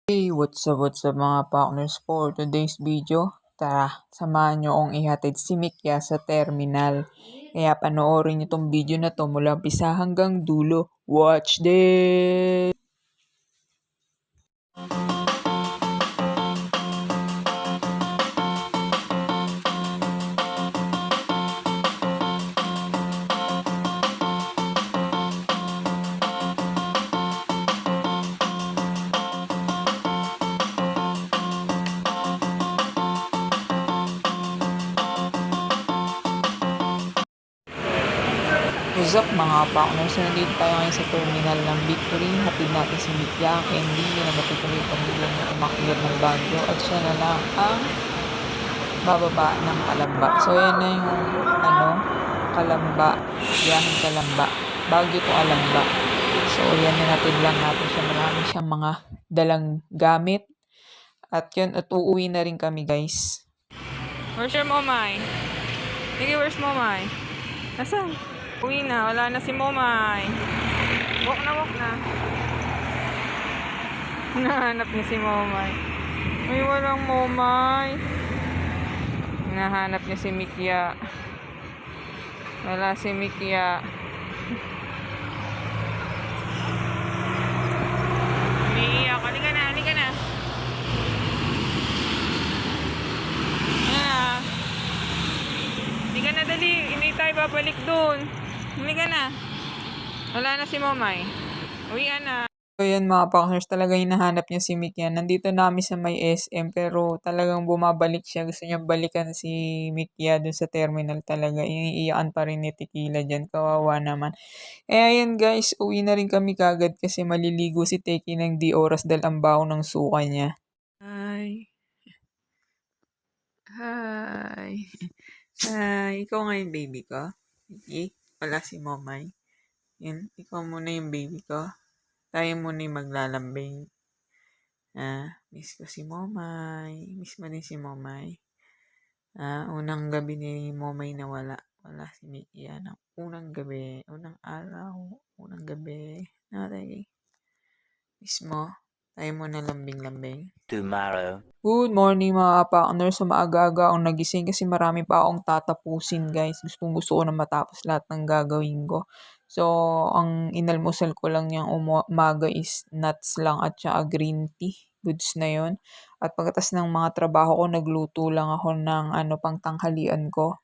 Hey, what's up mga partners for today's video? Tara, samahan nyo akong ihatid si Mikya sa terminal. Kaya panoorin nyo tong video na to mula umpisa hanggang dulo. Watch this! What's up mga partners? So, nandito tayo ngayon sa terminal ng Victory. Hatid natin si Mikya, ang ending na natutuloy pamilyang na umakyat ng Baguio at siya na lang ang bababa ng Kalamba. So yan na yung Kalamba, biyaheng Kalamba, Baguio to Kalamba. So yan na natin lang natin siya. Marami siyang mga dalang gamit. At yun, at uuwi na rin kami guys. Where's your momay? Sige, where's momay? Nasaan? Uwi na, wala na si momay. Walk na. Nahanap niya si momay. May walang momay. Nahanap niya si Mikya. Wala si Mikya. Umiiyak. Halika na. Halika na, dali. Hindi tayo babalik doon. Halika na. Wala na si momay. Uwian na. So yan mga partners, talaga hinahanap niya si Mikya. Nandito namin sa may SM pero talagang bumabalik siya. Gusto niya balikan si Mikya dun sa terminal talaga. Iniiyakan pa rin ni Tequila dyan. Kawawa naman. Ayan guys, uwi na rin kami kagad kasi maliligo si Teki ng di oras dahil ang baho ng suka niya. Hi. Ikaw nga yung baby ko. Okay? Wala si momay. Yan, ikaw muna yung baby ko. Tayo muna yung maglalambing. Miss ko si momay. Miss mo din si momay. Unang gabi ni momay na wala. Wala si Mickey. Unang gabi. Unang araw. Unang gabi. Miss mo. Tayo muna lambing-lambing. Tomorrow. Good morning mga partners. So maaga-aga akong nagising kasi marami pa akong tatapusin guys. Gusto ko na matapos lahat ng gagawin ko. So ang inalmusal ko lang yung umaga is nuts lang at saka green tea. Goods na yon. At pagkatas ng mga trabaho ko, nagluto lang ako ng pang tanghalian ko.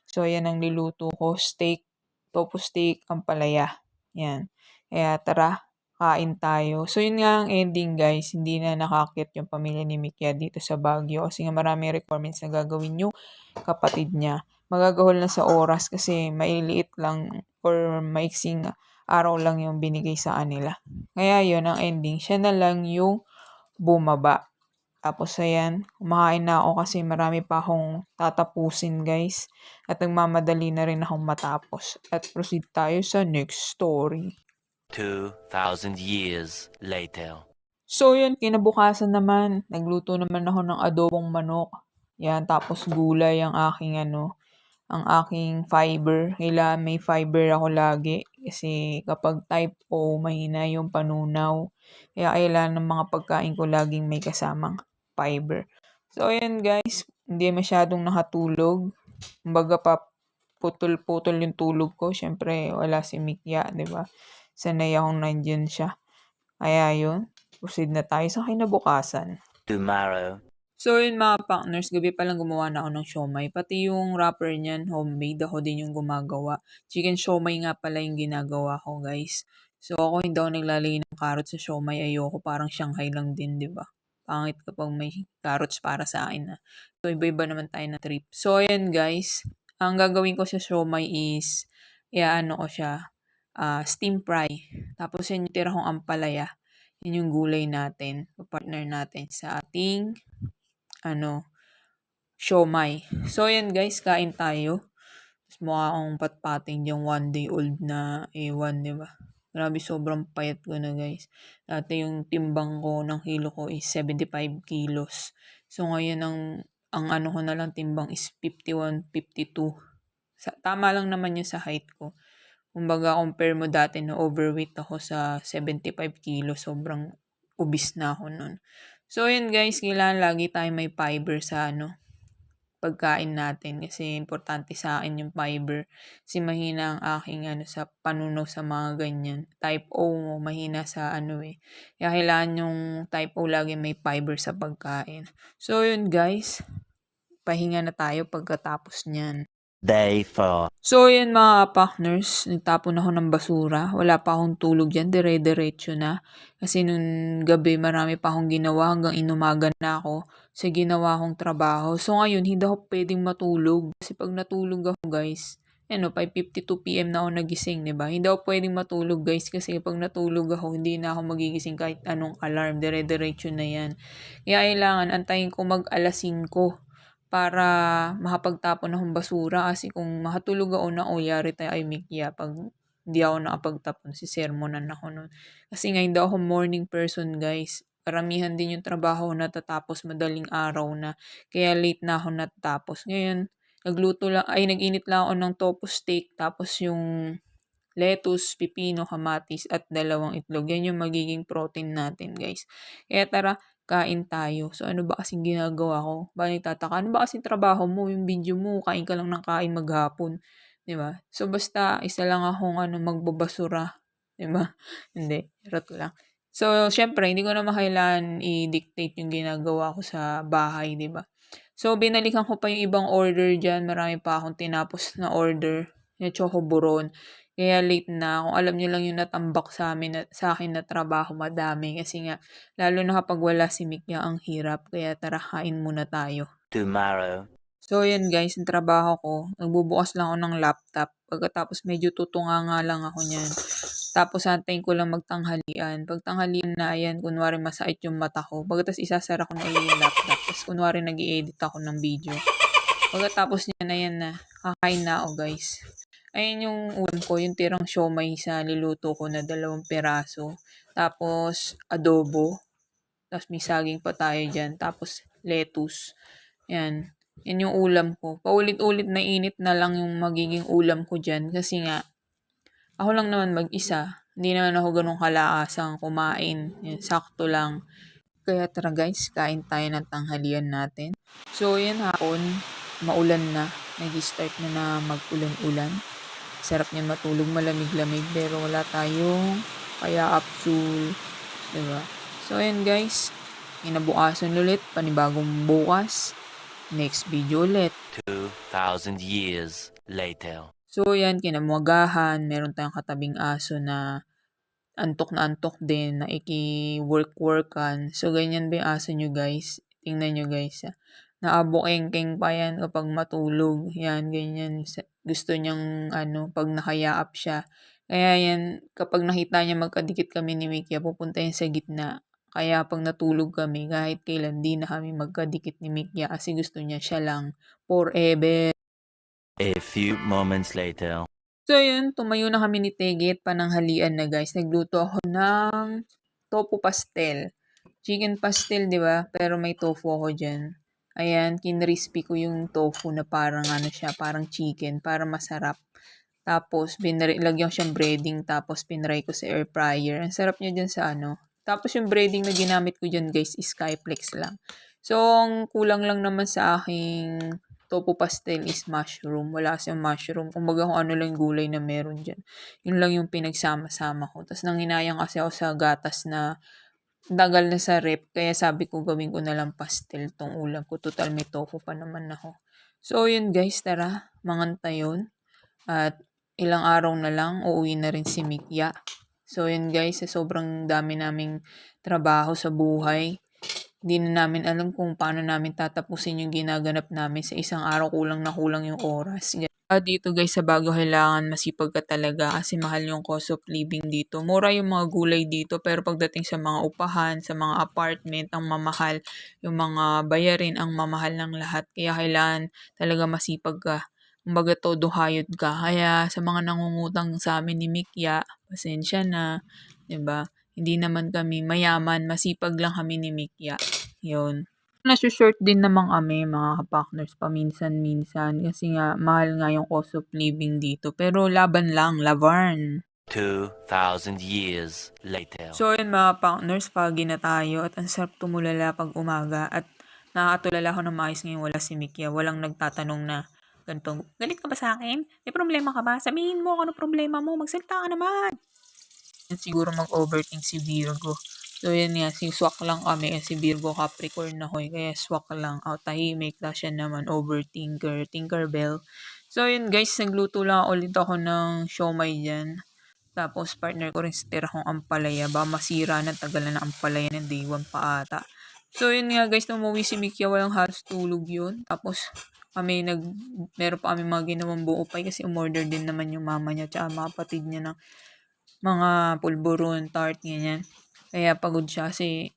So ayan ang niluto ko. Steak, tofu steak, ampalaya. Yan. Kaya tara, kain tayo. So yun nga ang ending guys, hindi na nakakit yung pamilya ni Mikya dito sa Baguio kasi nga maraming requirements na gagawin yung kapatid niya. Magagahol na sa oras kasi mailiit lang or maiksing araw lang yung binigay sa kanila. Kaya yun ang ending, siya na lang yung bumaba. Tapos ayan, kumakain na ako kasi marami pa akong tatapusin guys. At nagmamadali na rin akong matapos. At proceed tayo sa next story. 2,000 years later. So yun, kinabukasan naman, nagluto naman ako ng adobong manok. Yan, tapos gulay ang aking fiber. Kailangan may fiber ako lagi. Kasi kapag type O, mahina yung panunaw. Kaya kailangan ng mga pagkain ko laging may kasamang fiber. So ayan guys, hindi masyadong nakatulog. Kumbaga pa putol-putol yung tulog ko. Siyempre, wala si Mikya, di ba? Sanay akong nandyan siya. Kaya yun, proceed na tayo sa kinabukasan. Tomorrow. So yun mga partners, gabi pa lang gumawa na ako ng siomay. Pati yung wrapper niyan, homemade. Ako din yung gumagawa. Chicken siomay nga pala yung ginagawa ko guys. So ako hindi ako naglalagay ng carrots sa siomay. Ayoko, parang Shanghai lang din, di ba? Pangit kapag may carrots para sa akin na. So iba-iba naman tayo na trip. So ayan guys, ang gagawin ko sa siomay is, ko siya, steam fry. Tapos yan yung tira kong ampalaya. Yun yung gulay natin, partner natin sa ating siomay. So, yan guys, kain tayo. Tapos mukha akong patpating yung 1 day old na A1, di ba? Grabe, sobrang payat ko na guys. Dati yung timbang ko ng kilo ko is 75 kilos. So, ngayon ang ko na lang timbang is 51, 52. Tama lang naman yun sa height ko. Kumbaga, compare mo dati na overweight ako sa 75 kilos. Sobrang obese na ako nun. So yun guys, kailangan lagi tayo may fiber sa pagkain natin kasi importante sa akin yung fiber. Kasi mahina ang aking sa panunaw sa mga ganyan. Type O mo, mahina sa Kaya kailangan yung type O lagi may fiber sa pagkain. So yun guys, pahinga na tayo pagkatapos niyan. Day 4. So yan mga partners, nagtapon ako ng basura. Wala pa akong tulog dyan, dire-diretso na. Kasi nun gabi marami pa akong ginawa hanggang inumaga na ako sa ginawa kong trabaho. So ngayon, hindi ako pwedeng matulog. Kasi pag natulog ako guys, 5:52 PM na ako nagising, diba? Hindi ako pwedeng matulog guys kasi pag natulog ako, hindi na ako magigising kahit anong alarm. Dire-diretso na yan. Kaya kailangan antayin ko mag alas 5 para makapagtapon akong basura kasi kung makatulog ako na yari tayo ay mikya pag hindi ako nakapagtapon sermonan ako nun. Kasi nga hindi ako morning person guys. Karamihan din yung trabaho natatapos madaling araw na. Kaya late na ako natatapos. Ngayon, nag-init lang ako ng tofu steak tapos yung lettuce, pipino, kamatis at 2 itlog. Yan yung magiging protein natin guys. Kaya tara, kain tayo. So, ano ba kasing ginagawa ko? Ba nagtataka? Ano ba kasing trabaho mo? Yung video mo, kain ka lang ng kain maghapon. Diba? So, basta isa lang akong magbabasura. Diba? Hindi. Charot lang. So, syempre, hindi ko na kailangan i-dictate yung ginagawa ko sa bahay, diba? So, binalikan ko pa yung ibang order dyan. Marami pa akong tinapos na order. Yung choco buron. Kaya late na. Kung alam niyo lang yung natambak sa akin na trabaho, madami. Kasi nga, lalo na kapag wala si Mikya, ang hirap. Kaya tara, kain muna tayo. Tomorrow. So, yan guys, yung trabaho ko. Nagbubukas lang ako ng laptop. Pagkatapos, medyo tutunga nga lang ako niyan. Tapos, antayin ko lang magtanghalian. Pag tanghalian na, ayan, kunwari masakit yung mata ko. Pagkatapos, isasara ko na yung laptop. Tapos, kunwari nag-i-edit ako ng video. Pagkatapos niyan, ayan na. Kakain na ako guys. Ayan yung ulam ko, yung tirang siomay sa niluto ko na 2 piraso. Tapos, adobo. Tapos, may saging pa tayo dyan. Tapos, lettuce. Yan. Yan yung ulam ko. Paulit-ulit na init na lang yung magiging ulam ko dyan. Kasi nga, ako lang naman mag-isa. Hindi naman ako ganun kalaasang kumain. Yan, sakto lang. Kaya tara guys, kain tayo ng tanghalian natin. So, yan hapon. Maulan na. Nag-start na mag-ulan-ulan. Sarap niya matulog, malamig-lamig, pero wala tayong kaya capsule, diba? So, ayan guys, kinabukasan ulit, panibagong bukas, next video ulit. 2,000 years later. So, ayan, kinamwagahan, meron tayong katabing aso na antok din, na iki-work-workan. So, ganyan ba yung aso nyo guys? Tingnan nyo guys, naabokengkeng pa yan kapag matulog. Yan, ganyan. Gusto niyang, pag nakayaap siya. Kaya yan, kapag nakita niya magkadikit kami ni Mikya, pupunta yan sa gitna. Kaya pag natulog kami, kahit kailan, di na kami magkadikit ni Mikya kasi gusto niya siya lang forever. A few moments later. So yun, tumayo na kami ni Tegit, pananghalian na guys. Nagluto ako ng tofu pastel. Chicken pastel, di ba? Pero may tofu ako dyan. Ayan, kinrispy ko yung tofu na parang parang chicken, para masarap. Tapos, lagyan ko siyang breading, tapos pinry ko sa air fryer. Ang sarap niya dyan sa Tapos, yung breading na ginamit ko dyan, guys, is Skyflex lang. So, ang kulang lang naman sa aking tofu pastel is mushroom. Wala kasi yung mushroom. Kumbaga kung ano lang gulay na meron dyan. Yun lang yung pinagsama-sama ko. Tapos, nanginayang kasi ako sa gatas na tagal na sa rep, kaya sabi ko gawin ko na lang pastel tong ulam ko. Total may tofu pa naman ako. So yun guys, tara, manganta yun. At ilang araw na lang, uuwi na rin si Mikya. So yun guys, sobrang dami naming trabaho sa buhay. Hindi na namin alam kung paano namin tatapusin yung ginaganap namin sa isang araw, kulang na kulang yung oras. Dito guys sa Baguio kailangan masipag ka talaga kasi mahal yung cost of living dito. Mura yung mga gulay dito pero pagdating sa mga upahan, sa mga apartment, ang mamahal. Yung mga bayarin ang mamahal ng lahat. Kaya kailangan talaga masipag ka. Kumbaga todo hayod ka. Kaya sa mga nangungutang sa amin ni Mikya, pasensya na. 'Di ba? Hindi naman kami mayaman, masipag lang kami ni Mikya. Yun. Nasi-short din naman kami mga ka-partners paminsan-minsan kasi nga mahal nga yung cost of living dito. Pero laban lang, Laverne. 2,000 years later. So yun mga partners, pagi na tayo at ang sarap tumulala pag umaga at nakakatulala ako ng maayos ngayon wala si Mikia. Walang nagtatanong na ganito, galit ka ba sa akin? May problema ka ba? Sabihin mo kung ano problema mo. Magsalita ka naman. Yan siguro mag-overthink si Virgo. So yan nga, si swak lang kami. Si Virgo Capricorn ako kaya swak lang. Tahimik na siya naman, overthinker, Tinkerbell. So yun guys, nagluto lang ulit ako ng siomay dyan. Tapos partner ko rin tira kong ampalaya. Baka masira na, tagal na ng ampalaya ng day 1 pa ata. So yun nga guys, nung umuwi si Mikia, walang halos tulog yun. Tapos meron pa kami mga ginawang buo pie kasi umorder din naman yung mama niya tsaka mga kapatid niya ng mga pulburon, tart, ganyan. Kaya pagod siya kasi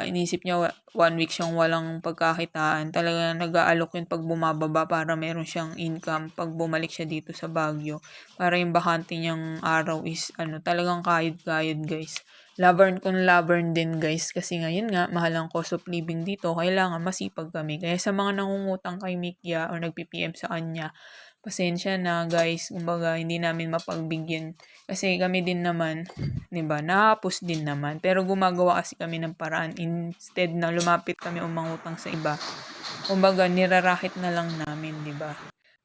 inisip niya 1 week siyang walang pagkakitaan. Talaga nag-aalok yun pag bumababa para meron siyang income pag bumalik siya dito sa Baguio. Para yung bakante niyang araw is talagang kayod-kayod guys. Lavern din guys. Kasi ngayon nga, mahal ang cost of living dito. Kailangan masipag kami. Kaya sa mga nangungutang kay Mikia or nag-PPM sa kanya, pasensya na guys. Kumbaga, hindi namin mapagbigyan. Kasi kami din naman, diba, nahapos din naman. Pero gumagawa kasi kami ng paraan. Instead na lumapit kami umangutang sa iba. Kumbaga, nirarakit na lang namin, diba?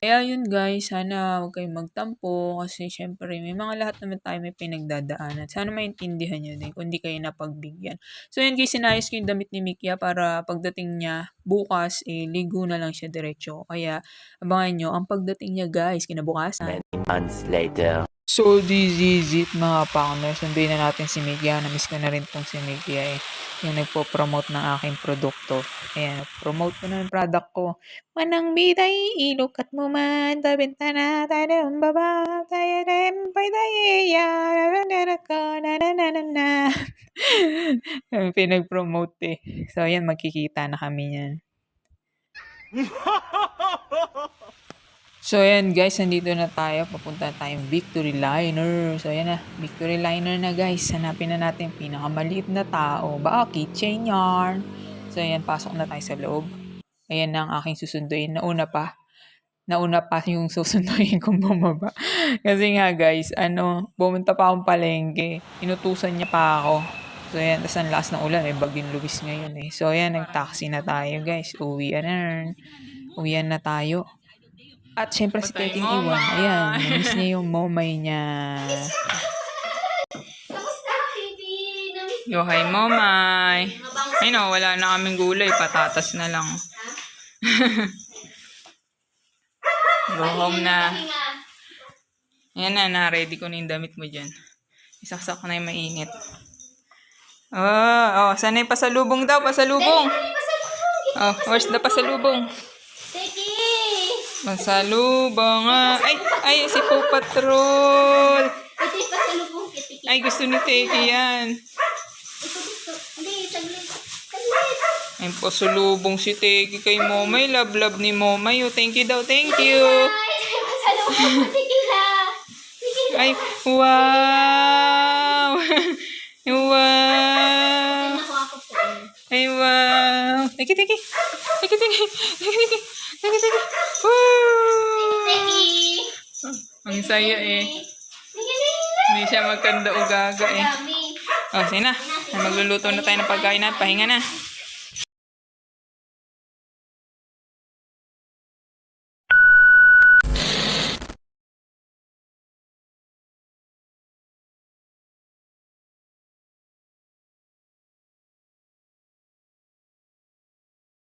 Kaya yun guys, sana huwag kayong magtampo kasi syempre may mga lahat naman tayo may pinagdadaanan. Sana maintindihan nyo din kung di kayo napagbigyan. So yun guys, sinayos ko yung damit ni Mikia para pagdating niya bukas, ligo na lang siya diretso. Kaya abangan nyo ang pagdating niya guys, kinabukasan. Many months later. So this is it mga partners. Sunduin na natin si Mikia. Namiss ko na rin tong si Mikia yung nagpo-promote ng aking produkto. Ayan, promote ko na yung product ko. Manang biday, ilukat mo man, tabenta na tayo ng baba, tayo rempay tayo, na. Pinag-promote So ayan, magkikita na kami yan. So ayan guys, nandito na tayo. Papunta tayong Victory Liner. So ayan na, Victory Liner na guys. Hanapin na natin yung pinakamaliit na tao. Baka keychain yarn. So ayan, pasok na tayo sa loob. Ayan na ang aking susunduin. Nauna pa yung susunduin kong bumaba. Kasi nga guys, pumunta pa akong palengke. Inutusan niya pa ako. So ayan, tas ang lakas ng ulan. Bagyong Luis ngayon So ayan, nag-taxi na tayo guys. Uwian na tayo. At syempre si Teking Iwan, ayan, namiss niya yung momay niya. Kamusta, baby? Namiss Yo, hi momay. Ay no, wala na kaming gulay, patatas na lang. Go home na. Ayan na-ready ko na yung damit mo dyan. Isaksak ko na yung mainit. Sana yung pasalubong daw, pasalubong. Oh, where's the pasalubong? Teki! Pasalubong ay si Paw Patrol. Ito yung pasalubong kay Teki. Ay, gusto ni Teki yan. Ito gusto. Hindi, saglit. Ay, pasalubong si Teki kay Momay. Love ni Momay. Oh, thank you daw, thank you. Ay, pasalubong ko, Teki la. Teki la. Ay, wow. Wow. Nakuha ko po. Ay, wow. Teki. Woo! Teki! Ang saya Teki. Hindi siya magkanda o gaga Dami. Oh, sige na. Magluluto na tayo ng pagkain na. Pahinga na.